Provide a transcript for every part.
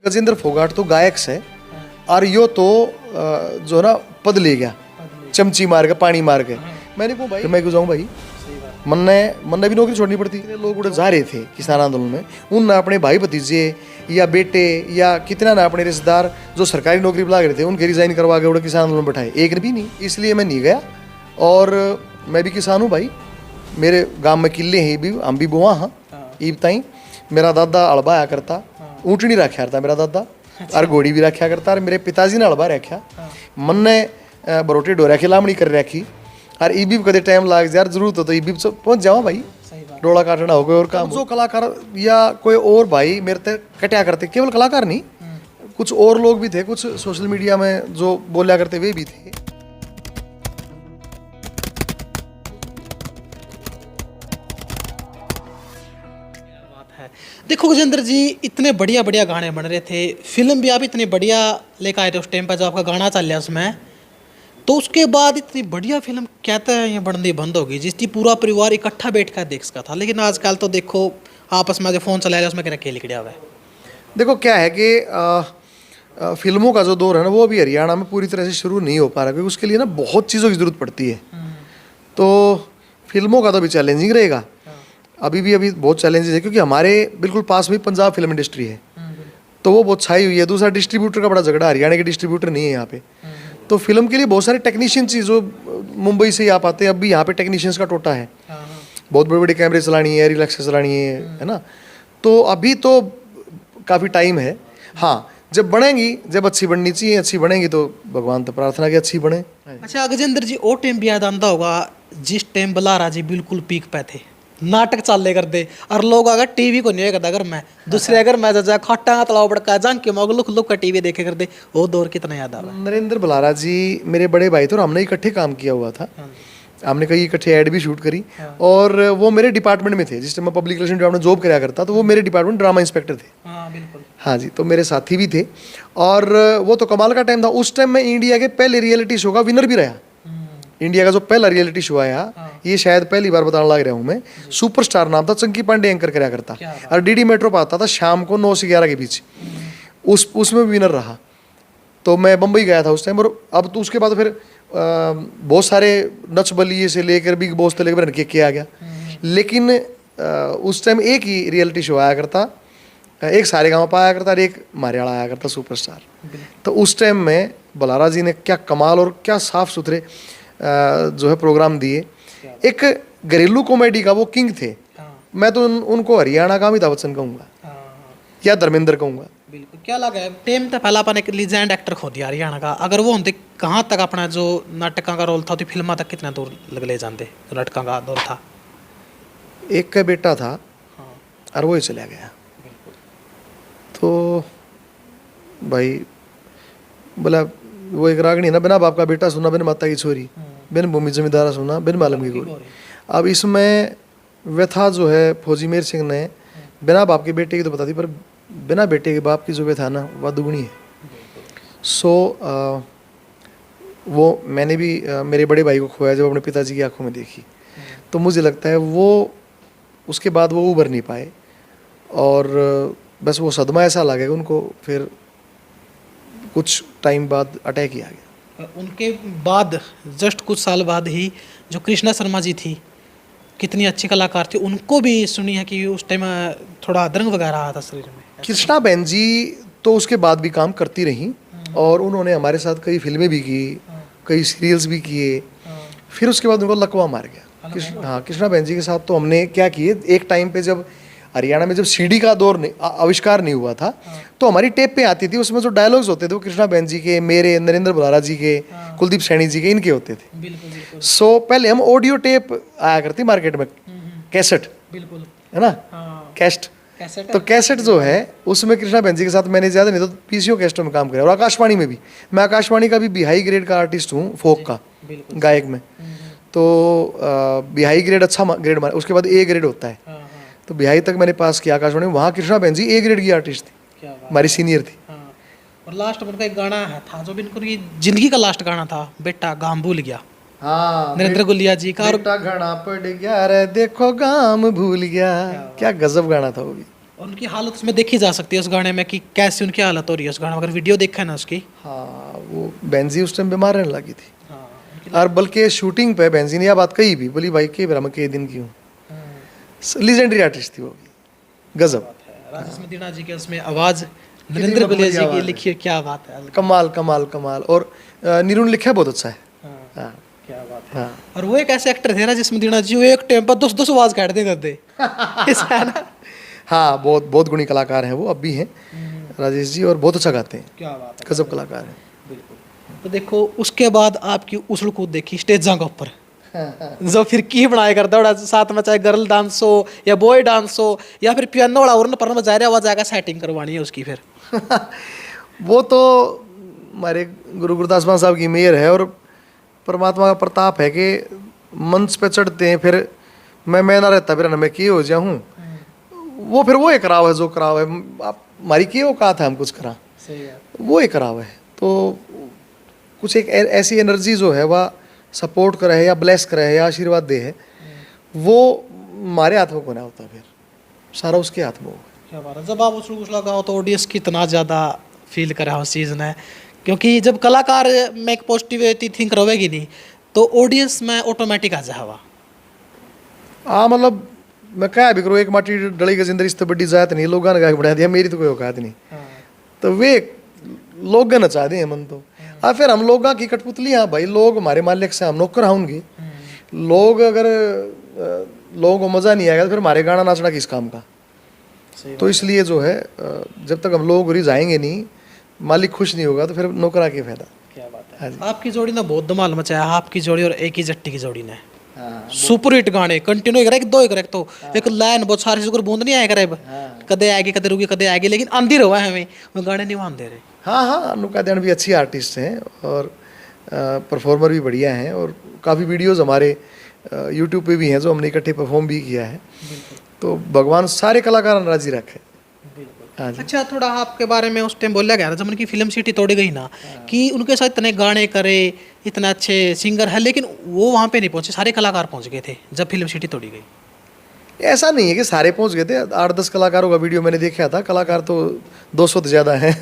गजेंद्र फोगाट तो गायक है और यो तो जो ना पद ले गया चमची मार के पानी मार के। मैंने कहा भाई मैं क्यों जाऊँ भाई, मन भी नौकरी छोड़नी पड़ती। लोग उड़े जा रहे थे किसान आंदोलन में, उन अपने भाई भतीजे या बेटे या कितना ना अपने रिश्तेदार जो सरकारी नौकरी बुला रहे थे उनके रिजाइन करवा के उड़े किसान आंदोलन बैठाए, एक ने भी नहीं। इसलिए मैं नहीं गया। और मैं भी किसान हूँ भाई, मेरे गांव में किले हैं भी, हम भी बुआ हाँ ईब ताई। मेरा दादा अड़बा आया करता, ऊँटनी रखा करता मेरा दादा, और घोड़ी भी रखा करता। और मेरे पिताजी ने अड़बा रखा, मन ने बरोटी डोरा की लामड़ी कर रखी। और ई भी कदे टाइम लाग यार जरूरत हो तो ई भी पहुंच जाओ भाई, डोला काटना हो कोई और काम। जो कलाकार या कोई और भाई मेरे तक कटा करते, केवल कलाकार नहीं, कुछ और लोग भी थे, कुछ सोशल मीडिया में जो बोला करते वे भी थे। देखो गजेंद्र जी, इतने बढ़िया बढ़िया गाने बन रहे थे, फिल्म भी आप इतनी बढ़िया लेकर आए थे उस टाइम पर जो आपका गाना चल रहा उसमें, तो उसके बाद इतनी बढ़िया फिल्म कहते हैं ये बननी बंद होगी जिसकी पूरा परिवार इकट्ठा बैठ कर देख सकता था। लेकिन आजकल तो देखो आपस में जो फ़ोन चला रहे उसमें क्या अकेले लिखड़ा हुआ है। देखो क्या है कि फिल्मों का जो दौर है ना वो अभी हरियाणा में पूरी तरह से शुरू नहीं हो पा रहा, क्योंकि उसके लिए ना बहुत चीज़ों की ज़रूरत पड़ती है। तो फिल्मों का तो अभी चैलेंजिंग रहेगा, अभी बहुत चैलेंजेस है, क्योंकि हमारे बिल्कुल पास में पंजाब फिल्म इंडस्ट्री है, तो वो बहुत छाई हुई है। दूसरा डिस्ट्रीब्यूटर का बड़ा झगड़ा, हरियाणा के डिस्ट्रीब्यूटर नहीं है यहाँ पे। तो फिल्म के लिए बहुत सारे टेक्नीशियंस जो मुंबई से ही आ पाते हैं, अब भी यहाँ पे टेक्नीशियंस का टोटा है। बहुत बड़े बड़े कैमरे चलानी है, रिलैक्स चलानी है ना। तो अभी तो काफ़ी टाइम है। हाँ, जब बनेंगी, जब अच्छी बननी चाहिए, अच्छी बनेंगी तो भगवान तो प्रार्थना की अच्छी बने। अच्छा गजेंद्र जी, वो टाइम भी याद आता होगा जिस टाइम बलारा जी बिल्कुल पीक पे थे, नाटक चाले कर दे और लोग अगर टीवी को नहीं करता, अगर मैं दूसरे अगर मैं जा खट्टा तलाव बड़का जान के मग लुक लुक का टीवी देखे कर दे, वो दौर कितना याद आ रहा है। नरेंद्र बलारा जी मेरे बड़े भाई थे और हमने इकट्ठे काम किया हुआ था। हमने कई इकट्ठे ऐड भी शूट करी। और वो मेरे डिपार्टमेंट में थे, जिस टाइम मैं पब्लिक रिलेशन डिपार्टमेंट जॉब कराया करता, तो वो मेरे डिपार्टमेंट ड्रामा इंस्पेक्टर थे। हाँ बिल्कुल, हाँ जी, तो मेरे साथी भी थे। और वो तो कमाल का टाइम था। उस टाइम मैं इंडिया के पहले रियलिटी शो का विनर भी रहा। इंडिया का जो पहला रियलिटी शो आया, ये शायद पहली बार बताने लग रहा हूँ मैं, सुपरस्टार नाम था, चंकी पांडे एंकर कराया करता, और डीडी मेट्रो पर आता था शाम को 9 से 11 के बीच। उसमें विनर रहा। तो मैं बम्बई गया था उस टाइम। और अब तो उसके बाद फिर बहुत सारे नच बलिए से लेकर बिग बॉस से लेकर के आ गया। लेकिन उस टाइम एक ही रियलिटी शो आया करता, एक सारेगामा आया करता और एक मारियाला आया करता, सुपरस्टार। तो उस टाइम में बलारा जी ने क्या कमाल और क्या साफ सुथरे जो है प्रोग्राम दिए। एक घरेलू कॉमेडी का वो किंग थे। मैं तो उनको हरियाणा का अमिताभ बच्चन कहूँगा या धर्मेंद्र कहूँगा। बिल्कुल, क्या लगा है टेम तो पहला अपन एक लीजेंड एक्टर खो दिया हरियाणा का। अगर वो होते कहाँ तक अपना जो नाटकों का रोल था तो फिल्मा तक कितना दूर ले जाते, जो नाटकों का दौर था। एक का बेटा था और वो ही चला गया। तो भाई बोला वो एक रागनी ना, बिना बाप का बेटा सुना, बिन माता की छोरी, बिन भूमि जमींदारा सुना, बिन मालूम की गोरी। अब इसमें व्यथा जो है फौजी मेर सिंह ने बिना बाप के बेटे की तो बता दी, पर बिना बेटे के बाप की जो व्यथा ना वह दुगनी है। सो वो मैंने भी मेरे बड़े भाई को खोया जब अपने पिताजी की आंखों में देखी, तो मुझे लगता है वो उसके बाद वो उभर नहीं पाए। और बस वो सदमा ऐसा लगा उनको, फिर कुछ टाइम बाद अटैक ही आ गया। उनके बाद जस्ट कुछ साल बाद ही जो कृष्णा शर्मा जी थी, कितनी अच्छी कलाकार थी, उनको भी सुनी है कि उस टाइम थोड़ा अदरंग वगैरह आया था शरीर में। कृष्णा बहन जी तो उसके बाद भी काम करती रहीं और उन्होंने हमारे साथ कई फिल्में भी की, कई सीरियल्स भी किए। फिर उसके बाद उनको लकवा मार गया। हाँ, कृष्णा बहन जी के साथ तो हमने क्या किए, एक टाइम पे जब हरियाणा में जब सीडी का दौर आविष्कार नहीं हुआ था, तो हमारी टेप पे आती थी, उसमें जो डायलॉग्स होते थे वो कृष्णा बहन जी के, मेरे, नरेंद्र बलारा जी के, कुलदीप सैनी जी के, इनके होते थे। बिल्कुल बिल्कुल। सो पहले हम ऑडियो टेप आया करती मार्केट में, कैसेट, बिल्कुल है ना, कैस्ट। तो कैसेट जो है उसमें कृष्णा बहन जी के साथ मैंने ज़्यादा नहीं तो पीसीओ कैस्टों में काम किया। और आकाशवाणी में भी, मैं आकाशवाणी का भी बिहाई ग्रेड का आर्टिस्ट हूँ, फोक का गायक में। तो बिहाई ग्रेड अच्छा ग्रेड मारा, उसके बाद ए ग्रेड होता है, तो बिहाई तक मैंने पास किया आकाशवाणी में। वहाँ कृष्णा बहन जी ए ग्रेड की आर्टिस्ट थी, हमारी सीनियर थी। और लास्ट उनका एक गाना है था जो उनकी जिंदगी का लास्ट गाना था, बेटा गाम भूल गया। हाँ, नरेंद्र गुलिया जी का। बेटा घना पड़ गया रे देखो गाम भूल गया, क्या गजब गाना था वो भी। और उनकी हालत उसमें देखी जा सकती है उस गाने में कि कैसी उनकी हालत हो रही है उस गाने में, अगर वीडियो देखा है ना उसकी। हाँ, वो बेंजी उस टाइम बीमार रहने लगी थी। हाँ और बल्कि शूटिंग पे बेंजी ने यह बात कही भी, बोली भाई के ब्रह्म के दिन की हूँ। लीजेंडरी आर्टिस्ट थी वो भी, गजब। राजेश मदीना जी के उसमें आवाज़ नरेंद्र गुलेरिया जी की लिखी है, क्या बात है। कमाल कमाल कमाल। और नीरू ने लिखा बहुत अच्छा है। हाँ क्या बात है। हाँ और वो एक ऐसे एक्टर थे राजेश मदीना जी, वो एक टाइम पर 10-10 आवाज़ काट दे करते ऐसा है ना। हाँ, बहुत बहुत गुणी कलाकार हैं वो, अब भी हैं राजेश जी, और बहुत अच्छा गाते हैं, क्या बात है, गजब कलाकार हैं। बिल्कुल। तो देखो उसके बाद आपकी उछल कूद देखी स्टेजा के ऊपर, जो फिर की बनाया करता है साथ में, चाहे गर्ल डांस हो या बॉय डांस हो या फिर पियानो वाला और पर बजा रहा, आवाज आएगा, सेटिंग करवानी है उसकी फिर। वो तो हमारे गुरु गुरदास मान साहब की मेहर है और परमात्मा का प्रताप है कि मंच पे चढ़ते हैं, फिर मैं ना रहता, फिर न मैं किए हो जाऊँ, वो फिर वो एक कराव है जो कराव है। आप हमारी की औकात है हम कुछ करा, सही है। वो एक कराव है। तो कुछ एक ऐसी एनर्जी जो है वह सपोर्ट करे या ब्लेस करे या आशीर्वाद दे है, वो हमारे हाथ में कोना होता है, फिर सारा उसके हाथ में होगा। क्या बात है। जब आप उछल कुछ लगाओ तो ऑडियंस कितना ज़्यादा फील करा उस चीज़ ने, क्योंकि जब कलाकार में एक पॉजिटिविटी थिंक रहेगी नहीं तो ऑडियंस में ऑटोमेटिक आ जाएगा। हाँ, मतलब मैं क्या भी करूँ, एक माटी डली का जिंदगी इससे बड़ी जात नहीं, लोगों ने बढ़ा दिया, मेरी तो कोई औकात नहीं। तो वे लोग नचा दें मन तो। हाँ, फिर हम लोग की कठपुतली, हाँ भाई, लोग हमारे मालिक से हम नौकर होंगे। लोग अगर लोगों को मज़ा नहीं आएगा तो फिर हमारे गाना नाचना किस काम का। तो इसलिए जो है जब तक हम लोग रिझाएंगे नहीं, मालिक खुश नहीं होगा, तो फिर नौकरा के फायदा। क्या बात है। आपकी जोड़ी ने बहुत धमाल मचाया, आपकी जोड़ी और एक ही जट्टी की जोड़ी ने सुपर हिट गाने कंटिन्यू करे, एक दो ही करे, तो एक लाइन बहुत सारी सुगर बूंद नहीं आया करे, कदे आएगी कदे रुकी कदे आएगी, लेकिन आंधी रहा है हमें वो गाने नहीं मान दे रहे। हाँ हाँ, अनुका दैन भी अच्छी आर्टिस्ट हैं और परफॉर्मर भी बढ़िया हैं, और काफ़ी वीडियोस हमारे यूट्यूब पे भी हैं जो हमने इकट्ठे परफॉर्म भी किया है। तो भगवान सारे कलाकार राजी रखे। हाँ जी। अच्छा, थोड़ा आपके बारे में उस टाइम बोला गया था जब उनकी फिल्म सिटी तोड़ी गई ना, कि उनके साथ इतने गाने करे, इतने अच्छे सिंगर है, लेकिन वो वहाँ पे नहीं पहुँचे, सारे कलाकार पहुँच गए थे जब फिल्म सिटी तोड़ी गई। ऐसा नहीं है कि सारे पहुंच गए थे, 8-10 कलाकारों का वीडियो मैंने देखा था, कलाकार तो 200 से ज़्यादा हैं।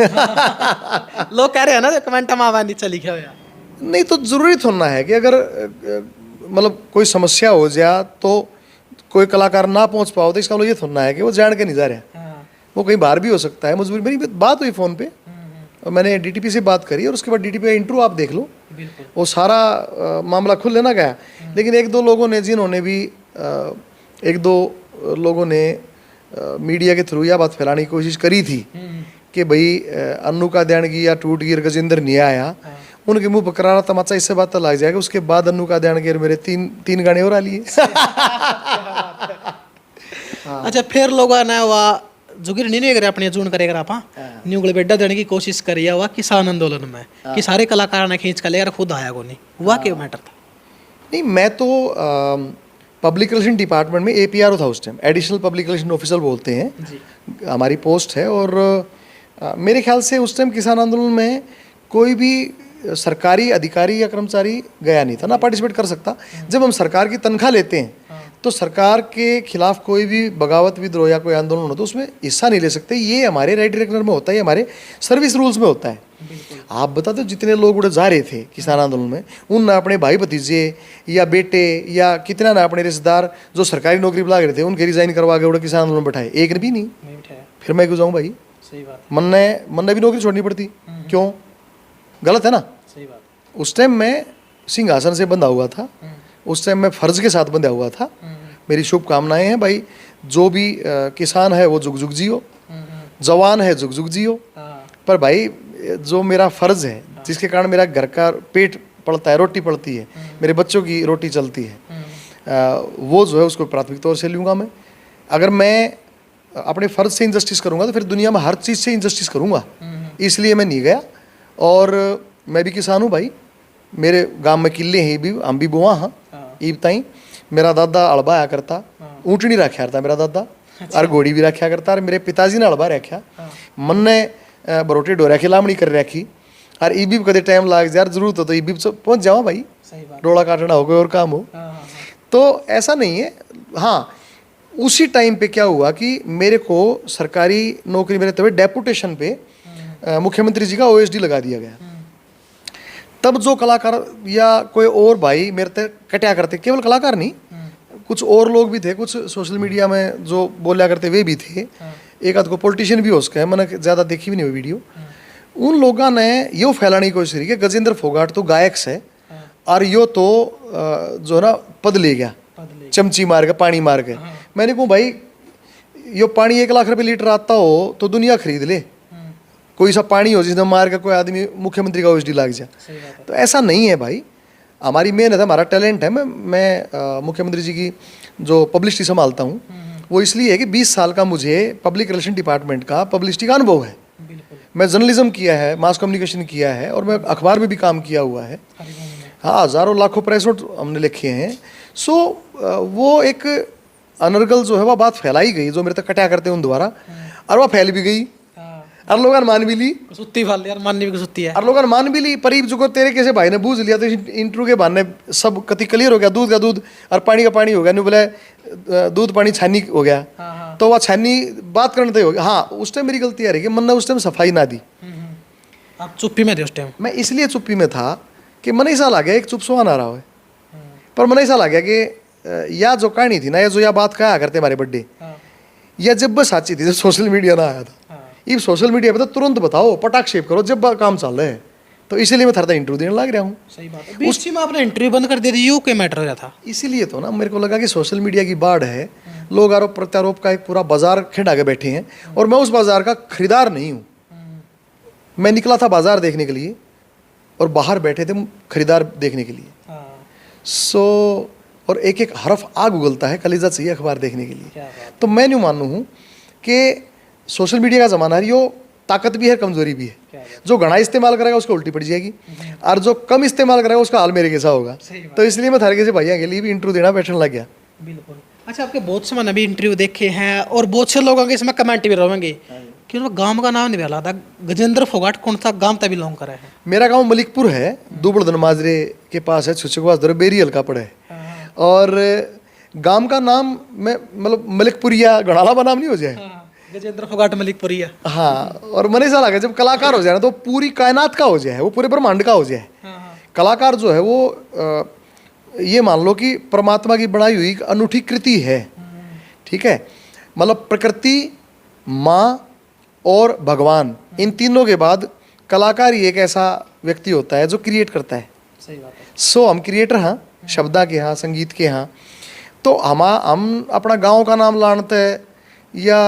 लोग कह रहे हैं ना कमेंट में आवाज नीचे लिखे हुआ। नहीं तो ज़रूरी थोड़ा है कि अगर मतलब कोई समस्या हो जाए तो कोई कलाकार ना पहुंच पाओ, तो इसका मतलब ये थोड़ा है कि वो जान के नहीं जा रहा, वो कहीं बाहर भी हो सकता है, मजबूरी। मेरी बात हुई फ़ोन पे और मैंने डीटीपी से बात करी, और उसके बाद डीटीपी का इंटरव्यू आप देख लो, वो सारा मामला खुल लेना गया। लेकिन एक दो लोगों ने जिन्होंने भी एक दो लोगों ने मीडिया के थ्रू यह बात फैलाने की कोशिश करी थी कि भाई अन्नू का दैणगी या टूट गिर गजेंद्र नहीं आया, उनके मुंह पर करारा तमाचा, इससे बात तो लग जाएगा। उसके बाद अन्नू का दैणगी मेरे तीन गाने और आ लिए। अच्छा, फिर लोग ना वह जुगिर नहीं करे अपने जून करेगा आप न्यू गले बेड्डा देने की कोशिश करी हुआ किसान आंदोलन में, कि सारे कलाकार ने खींच कर लेकर खुद आया को नहीं हुआ, क्या मैटर था? नहीं, मैं तो पब्लिक रिलेशन डिपार्टमेंट में APRO था उस time, additional public relation officer बोलते हैं हमारी पोस्ट है। और मेरे ख्याल से उस टाइम किसान आंदोलन में कोई भी सरकारी अधिकारी या कर्मचारी गया नहीं था, ना पार्टिसिपेट कर सकता। जब हम सरकार की तनख्वाह लेते हैं तो सरकार के खिलाफ कोई भी बगावत विद्रोह या कोई आंदोलन हो तो उसमें हिस्सा नहीं ले सकते। ये हमारे राइट रेगुलर में होता है, ये हमारे सर्विस रूल्स में होता है। आप बता दो, जितने लोग उड़े जा रहे थे किसान आंदोलन में, उन ना अपने भाई भतीजे या बेटे या कितना ना अपने रिश्तेदार जो सरकारी नौकरी बुला रहे थे उनके रिजाइन करवा के उड़े किसान आंदोलन में बैठाए, एक ने भी नहीं। फिर मैं क्यों जाऊँ भाई? सही बात। मन ने भी नौकरी छोड़नी पड़ती, क्यों? गलत है ना। सही बात। उस टाइम मैं सिंहासन से बंधा हुआ था, उस टाइम मैं फर्ज के साथ बंधा हुआ था। मेरी शुभकामनाएं हैं भाई, जो भी किसान है वो जुग जुग जियो, जवान है जुग जुग जियो। पर भाई जो मेरा फर्ज है, जिसके कारण मेरा घर का पेट पड़ता है, रोटी पड़ती है, मेरे बच्चों की रोटी चलती है, वो जो है उसको प्राथमिक तौर से लूँगा मैं। अगर मैं अपने फ़र्ज से इंजस्टिस करूँगा तो फिर दुनिया में हर चीज़ से इंजस्टिस करूँगा, इसलिए मैं नहीं गया। और मैं भी किसान हूँ भाई, मेरे गांव में किले हैं भी, हम भी बुआ हाँ ईब ताई। मेरा दादा अड़बा आया करता, ऊँटनी रखा करता मेरा दादा, और घोड़ी भी रखा करता। और मेरे पिताजी ने अड़बा रखा, मन ने बरोटे डोरा की लामड़ी कर रखी। और ईबी कदे टाइम लाग यार, जरूरत हो तो ईबी पहुँच जाओ भाई, डोला काटना हो कोई और काम हो। तो ऐसा नहीं है। हाँ, उसी टाइम पे क्या हुआ कि मेरे को सरकारी नौकरी में रहते हुए डेपुटेशन पे मुख्यमंत्री जी का ओएसडी लगा दिया गया। तब जो कलाकार या कोई और भाई मेरे तक कटा करते, केवल कलाकार नहीं, कुछ और लोग भी थे, कुछ सोशल मीडिया में जो बोला करते वे भी थे, एक आध को पॉलिटिशियन भी हो सके, मैंने ज़्यादा देखी भी नहीं वो वीडियो। उन लोगों ने यो फैलाने की कोशिश की कि गजेंद्र फोगाट तो गायक है और यो तो जो है ना पद ले गया चमची मार के, पानी मार के। मैंने कहूँ भाई यो पानी 1 लाख रुपए लीटर आता हो तो दुनिया खरीद ले, कोई सा पानी हो जिसने मार के कोई आदमी मुख्यमंत्री का ओएसडी लग जाए। तो ऐसा नहीं है भाई, हमारी मेहनत है, हमारा टैलेंट है। मैं मुख्यमंत्री जी की जो पब्लिसिटी संभालता हूँ वो इसलिए है कि 20 साल का मुझे पब्लिक रिलेशन डिपार्टमेंट का पब्लिसिटी का अनुभव है। मैं जर्नलिज्म किया है, मास कम्युनिकेशन किया है और मैं अखबार में भी काम किया हुआ है। हाँ, हज़ारों लाखों प्रेस नोट हमने लिखे हैं। सो वो एक अनर्गल जो है वह बात फैलाई गई जो मेरे तक कटा करते हैं उन द्वारा, और वह फैल भी गई और लोगों ने मान भी ली। सुत्ती वाल यार, मानने भी सुत्ती है। और लोगों ने मान भी ली। परीब जो तेरे कैसे भाई ने बूझ लिया तो इंटरव्यू के बहाने सब कति क्लियर हो गया, दूध का दूध और पानी का पानी हो गया। नहीं बोले दूध पानी छानी हो गया, तो वह छानी बात करने तय हो गया। हाँ, उस टाइम मेरी गलती आ रही कि मन ने उस टाइम सफाई ना दी। आप चुप्पी में थे उस टाइम? मैं इसलिए चुप्पी में था कि मन ऐसा लग गया एक चुप सुहाना रहा है, पर मन ऐसा लग गया कि या जो कहानी थी ना, या जो या बात कहा करते हमारे बर्थडे, या जब बस साची थी, जब सोशल मीडिया ना आया था। ये सोशल मीडिया पे तो तुरंत बताओ, पटाख शेप करो जब काम चल रहा है। तो इसीलिए मैं थरदा इंटरव्यू देने लग रहा हूँ। सही बात है। उसी में आपने इंटरव्यू बंद कर दिया था, यू के मैटर हो गया था। इसीलिए तो ना मेरे को लगा कि सोशल मीडिया की बाढ़ है, लोग आरोप प्रत्यारोप का एक पूरा बाजार खिंडा के बैठे हैं और मैं उस बाजार का खरीदार नहीं हूँ। मैं निकला था बाजार देखने के लिए और बाहर बैठे थे खरीदार देखने के लिए। सो और एक एक हरफ आग उगलता है, कलीजा चाहिए अखबार देखने के लिए। तो मैं न्यू मानू हूँ कि सोशल मीडिया का ज़माना है, यो ताकत भी है कमजोरी भी है। जो घना इस्तेमाल करेगा उसको उल्टी पड़ जाएगी और जो कम इस्तेमाल करेगा उसका हाल मेरे जैसा होगा। तो इसलिए मैं थारे जैसे भैया के लिए भी इंटरव्यू देना बैठने लग गया। बिल्कुल। अच्छा, आपके बहुत से मैंने भी इंटरव्यू देखे हैं और बहुत से लोगों के इसमें कमेंट भी रहेंगे कि उन्होंने गांव का नाम नहीं डाला था। गजेंद्र फोगाट कौन सा गांव तभी बिलोंग करा है? मेरा गाँव मलिकपुर है, दुबड़दन माजरे के पास है, छुचकवास दर बेरी हल्का पड़ा है। और गांव का नाम में मतलब मलिकपुरिया घड़ाला बना नाम नहीं हो जाए, गजेंद्र फोगाट मलिकपुरिया। हाँ, और मन ऐसा लगा जब कलाकार हो जाए ना तो पूरी कायनात का हो जाए, वो पूरे ब्रह्मांड का हो जाए। कलाकार जो है वो ये मान लो कि परमात्मा की बनाई हुई एक अनूठी कृति है। ठीक है, मतलब प्रकृति, माँ और भगवान, इन तीनों के बाद कलाकार ही एक ऐसा व्यक्ति होता है जो क्रिएट करता है। सही बात है। सो हम क्रिएटर हाँ, शब्दा के हाँ, संगीत के हाँ। तो हम अपना गांव का नाम लानते हैं या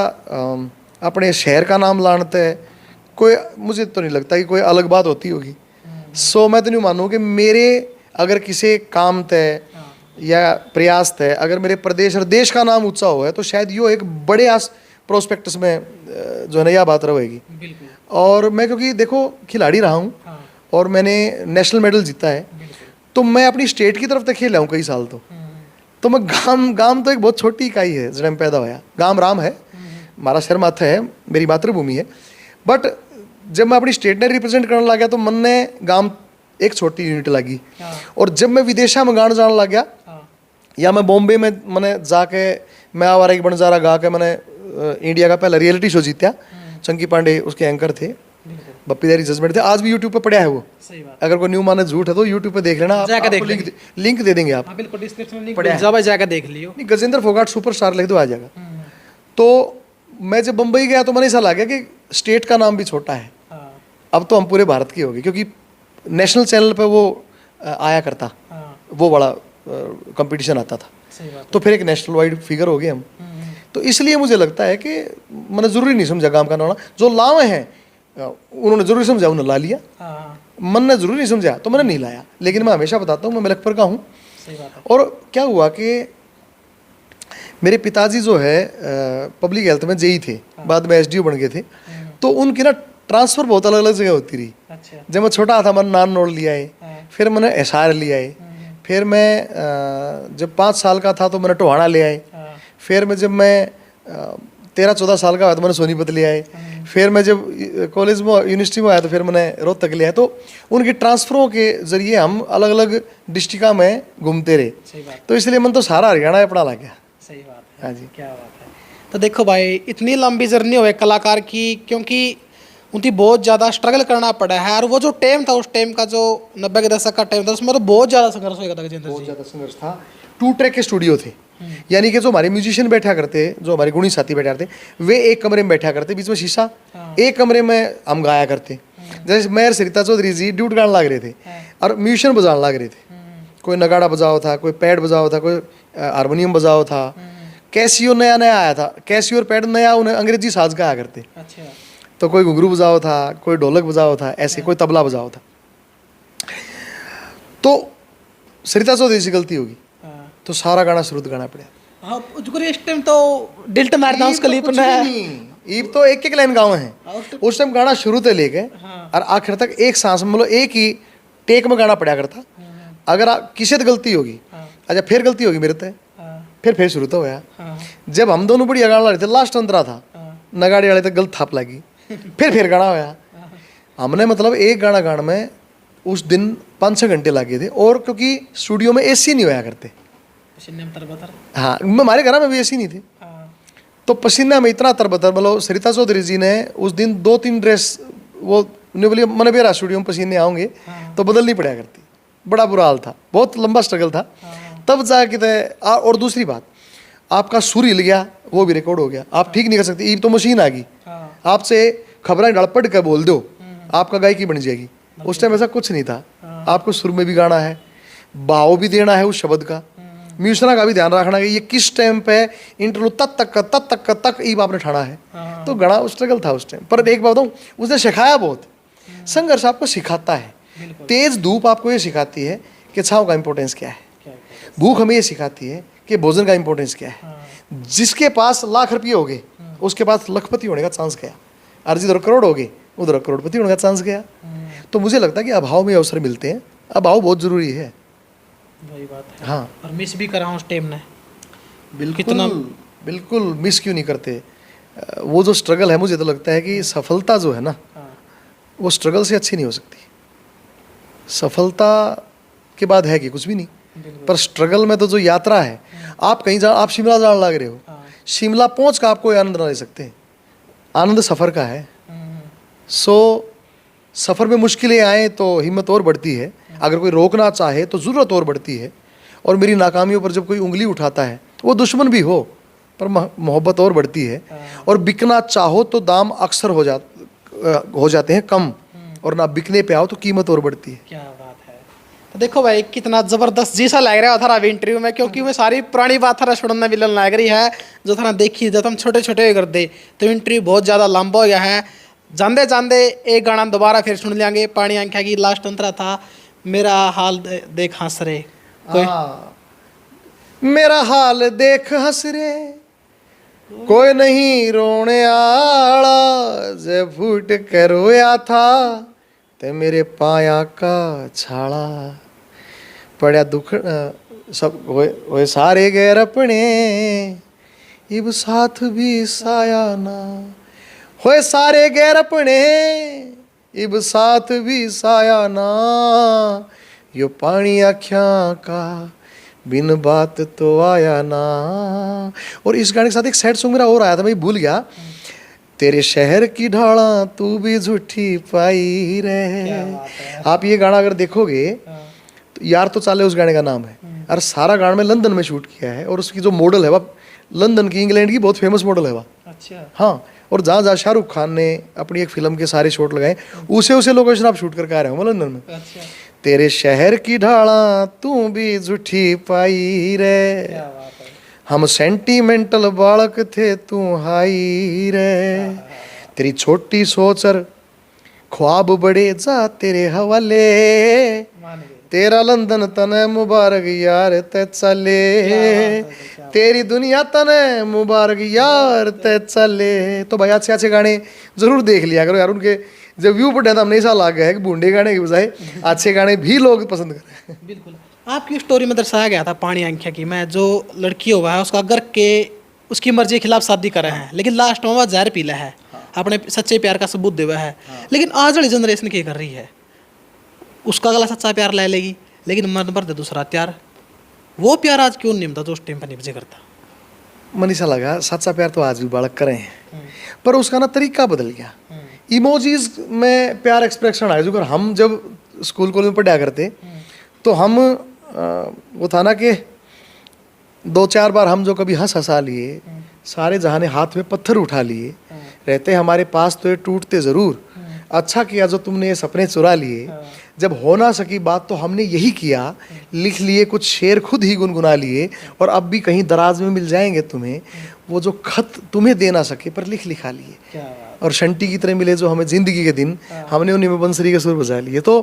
अपने शहर का नाम लानते हैं, कोई मुझे तो नहीं लगता कि कोई अलग बात होती होगी। सो मैं तो नहीं मानूँ कि मेरे अगर किसी काम तय या प्रयास तय अगर मेरे प्रदेश और देश का नाम ऊंचा हुआ है तो शायद यो एक बड़े प्रोस्पेक्टस में जो है ना यह बात रहेगी। और मैं क्योंकि देखो खिलाड़ी रहा हूँ और मैंने नेशनल मेडल जीता है, तो मैं अपनी स्टेट की तरफ तक खेला हूँ कई साल। तो मैं गाम तो एक बहुत छोटी इकाई है जब मैं पैदा होया। गाम राम है, हमारा शहर माथा है, मेरी मातृभूमि है। बट जब मैं अपनी स्टेट ने रिप्रेजेंट करने लग गया तो मन ने गाम एक छोटी यूनिट लगी। और जब मैं विदेशा में गाना जाने लग गया या मैं बॉम्बे में मैंने जाके मैं आवारा एक बंजारा गा के मैंने इंडिया का पहला रियलिटी शो जीता। चंकी पांडे उसके एंकर थे, बप्पी देरी जजमेंट थे, आज भी यूट्यूब पे पड़ा है वो। अगर कोई न्यू माने झूठ है तो यूट्यूब पे देख लेना, लिंक दे देंगे आप। बिल्कुल, डिस्क्रिप्शन में लिंक जाओ, जाकर देख लियो। नहीं, गजेंद्र फोगाट सुपरस्टार लिख दो आ जाएगा। तो मैं जब बम्बई गया तो मैंने ऐसा लगा कि स्टेट का नाम भी छोटा है। अब तो हम पूरे भारत की हो गए क्योंकि नेशनल चैनल पे वो आया करता, वो बड़ा कंपटीशन आता था। तो फिर एक नेशनल वाइड फिगर हो गए हम। तो इसलिए मुझे लगता है कि मैंने ज़रूरी नहीं समझा गांव का नाम, जो लावे हैं उन्होंने ज़रूरी समझा, उन्होंने ला लिया। मन ने ज़रूरी नहीं समझा तो मैंने नहीं लाया। लेकिन मैं हमेशा बताता हूँ मैं मलकपुर का हूँ। और क्या हुआ कि मेरे पिताजी जो है पब्लिक हेल्थ में जेई थे, बाद में एसडीओ बन गए थे। तो उनकी ना ट्रांसफ़र बहुत अलग अलग जगह होती रही। जब मैं छोटा था मैंने नान नोड़ लिया है, फिर मैंने एसआर लिया है, फिर मैं जब 5 साल का था तो मैंने टोहाना ले आए, फिर मैं जब मैं 13-14 साल का हुआ तो मैंने सोनीपत ले आए, फिर मैं जब कॉलेज में यूनिवर्सिटी में आया तो फिर मैंने रोहतक ले आया। तो उनके ट्रांसफ़रों के ज़रिए हम अलग अलग डिस्ट्रिक्ट में घूमते रहे। तो इसलिए मन तो सारा हरियाणा अपना लग गया। सही बात है। हाँ जी। क्या बात है। तो देखो भाई इतनी लंबी जर्नी हो कलाकार की, क्योंकि उनकी बहुत ज़्यादा स्ट्रगल करना पड़ा है। और वो जो टाइम था, उस टाइम का जो 90 के दशक का टाइम था, उसमें तो बहुत ज़्यादा संघर्ष होगा था गजेंद्र बहुत जी। ज़्यादा संघर्ष था। 2 ट्रैक के स्टूडियो थे, यानी कि जो हमारे म्यूजिशियन बैठा करते, जो हमारे गुणी साथी बैठा करते, वे एक कमरे में बैठा करते, बीच में शीशा, एक कमरे में हम गाया करते। जैसे मैं और सरिता चौधरी जी ड्यूट गाने लग रहे थे और म्यूजिशियन बजाने लग रहे थे। कोई नगाड़ा बजाओ था, कोई पैड बजाओ था, कोई हारमोनियम बजाओ था। कैसियो नया नया आया था, कैसियो और पैड नया, उन्हें अंग्रेजी साज गाया करते। अच्छा। तो कोई घुंघरू बजाओ था, कोई ढोलक बजाओ था, ऐसे कोई तबला बजाओ था। तो सरिता चौधरी से गलती होगी तो सारा गाना शुरू गाना पड़ा। हाँ, जो इस टाइम तो डिल्ट मारना उस क्लिप ने। ईब तो एक एक लाइन गाँव है उस टाइम, गाना शुरू से लेके और आखिर तक एक सांस में, मतलब एक ही टेक में गाना पड़ा करता। अगर किसी से गलती होगी, अच्छा फिर गलती होगी मेरे से, फिर शुरू तो होया। जब हम दोनों बढ़िया गाना रहे थे, लास्ट अंतरा था, नगाड़े वाले तक गलत थाप लगी, फिर गाना होया। हमने मतलब एक गाना गाने में उस दिन 5-6 घंटे लगे थे। और क्योंकि स्टूडियो में एसी नहीं होया करते, हाँ हमारे घर में भी एसी नहीं थे, तो पसीना में इतना तरबतर, मतलब सरिता चौधरी जी ने उस दिन 2-3 ड्रेस, वो उन्हें बोली मन बेरा स्टूडियो में पसीने आऊँगे तो बदलनी पड़ा करती। बड़ा बुरा हाल था, बहुत लंबा स्ट्रगल था तब जाके। और दूसरी बात, आपका सुर हिल गया वो भी रिकॉर्ड हो गया, आप ठीक नहीं कर सकते। ईब तो मशीन आ गई, आपसे खबरें गड़पड़ कर बोल दो, आपका गायकी बन जाएगी। उस टाइम ऐसा कुछ नहीं था, आपको सुर में भी गाना है, भाव भी देना है उस शब्द का, म्यूजिक का भी ध्यान रखना है ये किस टाइम पे इंटरलूड तक ईब आपने ठाना है। तो गाना स्ट्रगल था उस टाइम। पर एक बात बताऊं, उसने सिखाया बहुत। संघर्ष आपको सिखाता है, तेज धूप आपको ये सिखाती है कि छाँव का इंपॉर्टेंस क्या है, भूख हमें ये सिखाती है कि भोजन का इंपॉर्टेंस क्या है। जिसके पास लाख रुपये हो गए उसके पास लखपति होने का चांस गया, और जिधर करोड़ हो गए उधर करोड़पति होने का चांस गया। तो मुझे लगता है कि अभाव में अवसर मिलते हैं, अभाव बहुत जरूरी है। वही बात है। हाँ, और मिस भी करा उस टाइम ने, बिल्कुल मिस क्यों नहीं करते। वो जो स्ट्रगल है, मुझे तो लगता है कि सफलता जो है ना, वो स्ट्रगल से अच्छी नहीं हो सकती। सफलता के बाद है कि कुछ भी नहीं, पर स्ट्रगल में तो जो यात्रा है, आप कहीं आप शिमला जाने लग रहे हो, शिमला पहुंच का आप कोई आनंद ना ले सकते, आनंद सफ़र का है। सो सफ़र में मुश्किलें आए तो हिम्मत और बढ़ती है, अगर कोई रोकना चाहे तो ज़रूरत और बढ़ती है। और मेरी नाकामियों पर जब कोई उंगली उठाता है, वो दुश्मन भी हो, पर मोहब्बत और बढ़ती है। और बिकना चाहो तो दाम अक्सर हो जाते हैं कम, और ना बिकने पे आओ तो कीमत और बढ़ती है। क्या बात है। तो देखो भाई कितना ज़बरदस्त जैसा लग रहा था इंटरव्यू में, क्योंकि मैं सारी पुरानी बात था सुनने भी लग रही है जो था देखी। जब हम छोटे छोटे कर दे तो इंटरव्यू बहुत ज़्यादा लंबा हो गया है। जाते जाते एक गाना दोबारा फिर सुन लेंगे, पानी आंखा की लास्ट अंतरा था, मेरा हाल देख हंस रे कोई। मेरा हाल देख हंस रे कोई नहीं रोने आला, जब फूट कर रोया था ते मेरे पाया का छाड़ा। पड़ा दुख सब होए सारे गैर अपने, इब साथ भी साया ना। होए सारे गैर अपने, इब साथ भी साया ना। यो पानी आख्या का बिन बात तो आया ना। और इस गाने के साथ एक सैड सॉन्ग मेरा और आया था, मैं भूल गया। तेरे शहर की ढाला तू भी झूठी पाई रे। आप ये गाना अगर देखोगे तो यार तो चाले उस गाने का नाम है, और सारा गाना में लंदन में शूट किया है। और उसकी जो मॉडल है वह लंदन की, इंग्लैंड की बहुत फेमस मॉडल है वह। अच्छा। हाँ, और जहाँ जहाँ शाहरुख खान ने अपनी एक फिल्म के सारे शॉट लगाए, उसे लोकेशन आप शूट करके आ रहे हो लंदन में। अच्छा। तेरे शहर की ढाला तू भी झूठी पाई रे, क्या बात है। हम सेंटीमेंटल बालक थे तू हाई रे। तेरी छोटी सोचर ख्वाब बड़े जा तेरे हवाले, मान गए। तेरा लंदन तने मुबारक यार ते चले। तेरी दुनिया तने मुबारक यार ते चले। तो भाई अच्छे अच्छे गाने जरूर देख लिया करो यार, उनके जब व्यू बढ़े तो हमने ऐसा लग गया है कि बूढ़े गाने की बजाय अच्छे गाने भी लोग पसंद करें। बिल्कुल। आपकी स्टोरी में दर्शाया गया था पानी आंखिया की, मैं जो लड़की हुआ है उसका घर के उसकी मर्जी के खिलाफ शादी कर रहे हैं, लेकिन लास्ट में वह जहर पीला है, अपने सच्चे प्यार का सबूत दे हुआ है। लेकिन आज वाली जनरेशन क्या कर रही है, उसका गला सच्चा प्यार ले लेगी, लेकिन मर्द मर्द दूसरा प्यार। वो प्यार आज क्यों नहीं मिलता जो उस टाइम पर निभजे करता। मनीषा लगा सच्चा प्यार तो आज भी बालक करें हैं, पर उसका ना तरीका बदल गया। इमोजीज में प्यार एक्सप्रेशन आया, जो अगर हम जब स्कूल कॉलेज में पढ़ा करते तो हम वो था ना कि 2-4 बार हम जो कभी हंसा लिए, सारे जहां ने हाथ में पत्थर उठा लिए, रहते हमारे पास तो ये टूटते जरूर, अच्छा किया जो तुमने ये सपने चुरा लिए, जब हो ना सकी बात तो हमने यही किया, लिख लिए कुछ शेर खुद ही गुनगुना लिए, और अब भी कहीं दराज में मिल जाएंगे तुम्हें, वो जो खत तुम्हें दे ना सके पर लिखा लिए, और शंटी की तरह मिले जो हमें जिंदगी के दिन, हमने उन्हीं में बंसरी के सुर बजा लिए। तो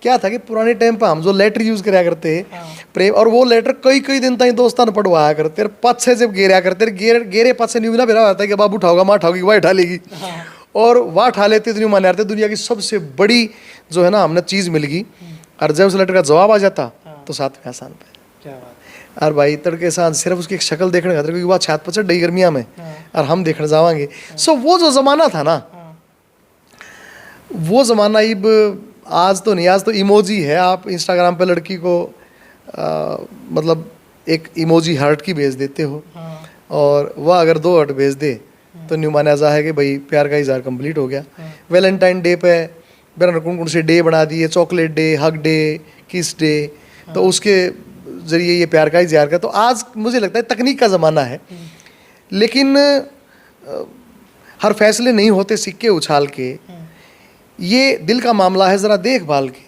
क्या था कि पुराने टाइम पर हम जो लेटर यूज कराया करते प्रेम, और वो लेटर कई दिन तक दोस्तान पढ़वाया करते, पाछे जब गेरा करते गेरे पाछे न्यू ना बेरा होता है कि बाबू उठाओगा माँ उठाओगी वह उठा लेगी, और वह उठा लेते तो माने आते दुनिया की सबसे बड़ी जो है ना हमने चीज़ मिल गई, और जब उस लेटर का जवाब आ जाता तो साथ में आसान पे। और भाई तड़के सांझ सिर्फ उसकी एक शक्ल देखने खातिर, क्योंकि वह छात पर चढ़ गई गर्मिया में, और हम देखने जावांगे। सो वो जो जमाना था ना, वो जमाना अब आज तो नहीं, आज तो इमोजी है। आप इंस्टाग्राम पे लड़की को मतलब एक इमोजी हार्ट की भेज देते हो, और वह अगर 2 हार्ट भेज दे तो न्यू माना जा है कि भाई प्यार का इज़हार कंप्लीट हो गया। वैलेंटाइन डे पे बेरन कौन से डे बना दिए, चॉकलेट डे, हग डे, किस डे, तो उसके जरिए ये प्यार का इज़हार का। तो आज मुझे लगता है तकनीक का ज़माना है, लेकिन हर फैसले नहीं होते सिक्के उछाल के। ये दिल का मामला है, ज़रा देखभाल के,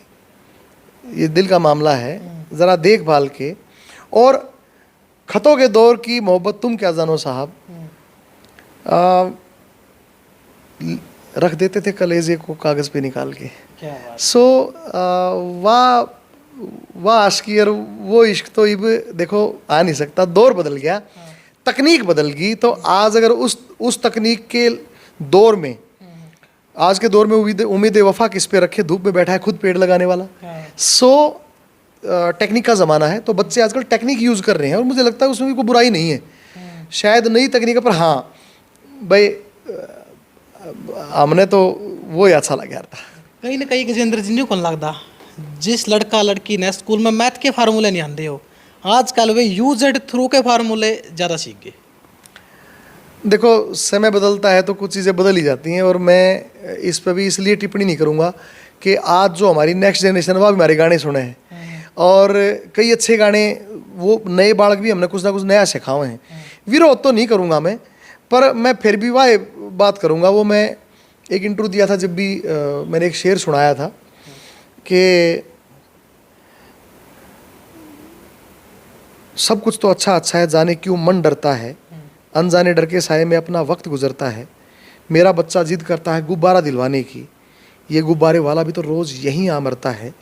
ये दिल का मामला है, ज़रा देखभाल के। और खतों के दौर की मोहब्बत तुम क्या जानो साहब, रख देते थे कलेजे को कागज़ पे निकाल के। सो वाह आशिकी और वो इश्क तो अब देखो आ नहीं सकता, दौर बदल गया, तकनीक बदल गई। तो आज अगर उस तकनीक के दौर में, आज के दौर में उम्मीद वफा किस पे रखे, धूप में बैठा है खुद पेड़ लगाने वाला। सो टेक्निक का ज़माना है, तो बच्चे आजकल टेक्निक यूज़ कर रहे हैं, और मुझे लगता है उसमें भी कोई बुराई नहीं है, शायद नई तकनीक पर। हाँ भाई हमने तो वो ही अच्छा लगा था। कहीं ना कहीं गजेंद्र जी नहीं कौन लगता, जिस लड़का लड़की ने स्कूल में मैथ के फार्मूले नहीं आते हो, आजकल वे यूज एंड थ्रू के फार्मूले ज़्यादा सीख गए। देखो समय बदलता है तो कुछ चीज़ें बदल ही जाती हैं, और मैं इस पर भी इसलिए टिप्पणी नहीं करूँगा कि आज जो हमारी नेक्स्ट जनरेशन वह भी हमारे गाने सुने हैं, और कई अच्छे गाने वो नए बालक भी हमने कुछ ना कुछ नया सिखाए हैं। विरोध तो नहीं करूँगा मैं, पर मैं फिर भी वह बात करूँगा। वो मैं एक इंटरव्यू दिया था जब भी मैंने एक शेर सुनाया था कि सब कुछ तो अच्छा अच्छा है, जाने क्यों मन डरता है, अनजाने डर के साए में अपना वक्त गुजरता है, मेरा बच्चा जिद करता है गुब्बारा दिलवाने की, ये गुब्बारे वाला भी तो रोज़ यहीं आ मरता है,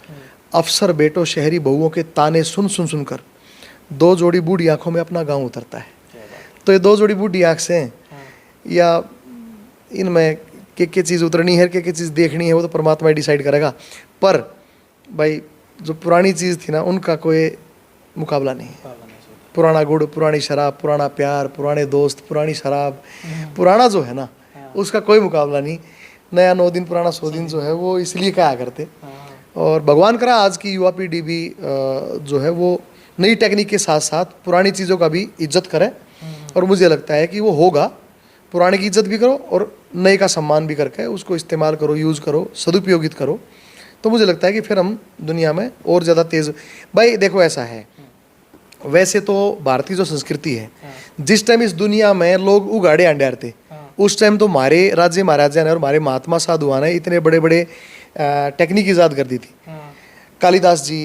अफसर बेटो शहरी बहुओं के ताने सुन सुन सुनकर 2 जोड़ी बूढ़ी आँखों में अपना गाँव उतरता है। तो ये 2 जोड़ी बूढ़ी आँख से या इनमें के चीज़ उतरनी है, के चीज़ देखनी है, वो तो परमात्मा ही डिसाइड करेगा। पर भाई जो पुरानी चीज़ थी ना, उनका कोई मुकाबला नहीं है। पुराना गुड़, पुरानी शराब, पुराना प्यार, पुराने दोस्त, पुरानी शराब, पुराना जो है ना उसका कोई मुकाबला नहीं। नया 9 दिन पुराना 100 दिन जो है वो इसलिए कहा करते। और भगवान करा आज की युवा पीढ़ी भी जो है वो नई टेक्निक के साथ साथ पुरानी चीज़ों का भी इज्जत करे, और मुझे लगता है कि वो होगा। पुराने की इज्जत भी करो और नए का सम्मान भी करके उसको इस्तेमाल करो, यूज़ करो, सदुपयोगित करो, तो मुझे लगता है कि फिर हम दुनिया में और ज़्यादा तेज़। भाई देखो ऐसा है, वैसे तो भारतीय जो संस्कृति है, जिस टाइम इस दुनिया में लोग उगाड़े अंडे थे, उस टाइम तो हमारे राज्य महाराजा ने और हमारे महात्मा साधुआ ने इतने बड़े बड़े टेक्निक ईजाद कर दी थी। कालिदास जी,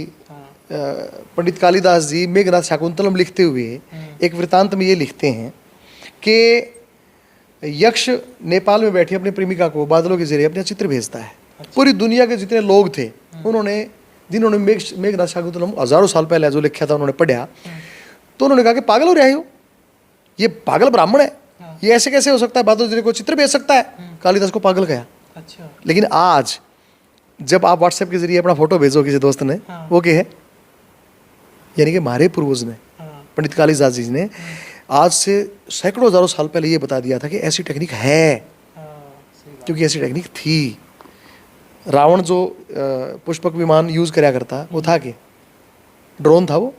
पंडित कालिदास जी मेघनाथ शाकुंतलम लिखते हुए एक वृतांत में ये लिखते हैं कि यक्ष नेपाल में बैठी अपनी प्रेमिका को बादलों के जरिए अपना चित्र भेजता है। पूरी दुनिया के जितने लोग थे उन्होंने, जिन्होंने मेघनाथ शाकुंतलम हजारों साल पहले जो लिखा था उन्होंने पढ़ा, तो उन्होंने कहा कि पागल हो रहे हो, ये पागल ब्राह्मण है, ये ऐसे कैसे हो सकता है, बादलों के जरिए कोई चित्र भेज सकता है। कालिदास को पागल कहा। अच्छा। लेकिन आज जब आप व्हाट्सएप के जरिए अपना फोटो भेजो किसी दोस्त ने, वो क्या है, यानी कि हमारे पूर्वज ने, पंडित कालिदास जी ने आज से सैकड़ों हजारों साल पहले ये बता दिया था कि ऐसी टेक्निक है, क्योंकि ऐसी टेक्निक थी। रावण जो पुष्पक विमान यूज कराया करता वो था कि ड्रोन था वो।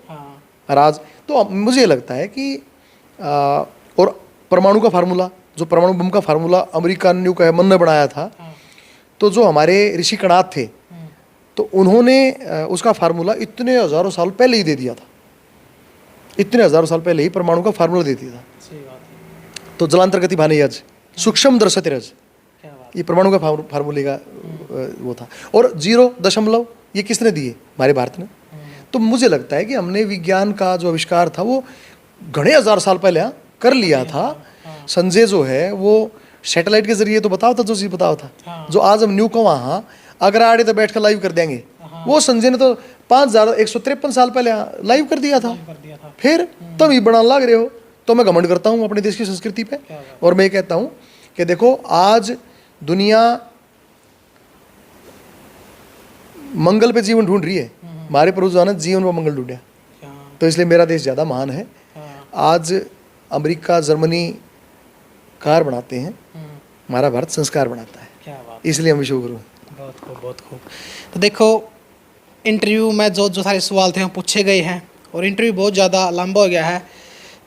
और आज तो मुझे लगता है कि और परमाणु का फार्मूला, जो परमाणु बम का फार्मूला अमेरिका ने कहा मन ने बनाया था, तो जो हमारे ऋषि कणाद थे तो उन्होंने उसका फार्मूला इतने हज़ारों साल पहले ही दे दिया था, इतने हज़ारों साल पहले ही परमाणु का फार्मूला दे दिया था। सही बात है। तो जलांतर गति भाने यज सूक्ष्म दर्शति रज, क्या बात। ये परमाणु का फार्मूले का वो था। और 0 ये किसने दिए? हमारे भारत ने। तो मुझे लगता है कि हमने विज्ञान का जो आविष्कार था वो घणे हज़ार साल पहले कर लिया था। संजय जो है वो सैटेलाइट के जरिए तो बताओ था, जो चीज़ बताओ था, जो आज हम न्यू को वहाँ अगर आड़े तो बैठ कर लाइव कर देंगे, वो संजय ने तो 5153 साल पहले लाइव कर दिया था। फिर तुम ये बनाने लग रहे हो। तो मैं घमंड करता हूँ अपने देश की संस्कृति पे, और मैं ये कहता हूँ कि देखो आज दुनिया मंगल पे जीवन ढूंढ रही है, हमारे पूर्वजों ने जीवन पर मंगल ढूंढा, तो इसलिए मेरा देश ज़्यादा महान है। आज अमेरिका जर्मनी कार बनाते हैं, हमारा भारत संस्कार बनाता है। क्या बात। इसलिए हम विश्वगुरु हैं। बहुत खूब, बहुत खूब। तो देखो इंटरव्यू में जो जो सारे सवाल थे वो पूछे गए हैं और इंटरव्यू बहुत ज़्यादा लंबा हो गया है,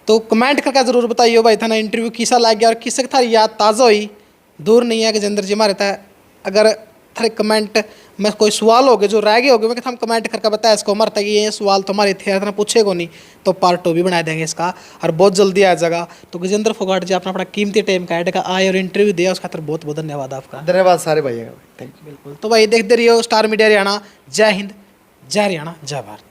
तो कमेंट करके ज़रूर बताइए भाई था ना इंटरव्यू किसा लग गया और किससे थारी याद ताज़ा हुई। दूर नहीं है गजेंद्र जी हमारे था। अगर थारे कमेंट में कोई सवाल हो गए जो रह गए हो गए, मैं हम कमेंट करके बताया इसको हमारे तक ये सवाल तो हमारे थे इतना पूछेगा नहीं, तो पार्ट 2 भी बना देंगे इसका और बहुत जल्दी आ जाएगा। तो गजेंद्र फोगाट जी आपने अपना कीमती टाइम का ऐड का आए और इंटरव्यू दिया, उस खातर बहुत बहुत धन्यवाद आपका। धन्यवाद सारे भाइयों का, थैंक यू। बिल्कुल। तो भाई देखते रहिए स्टार मीडिया हरियाणा। जय हिंद, जय हरियाणा, जय भारत।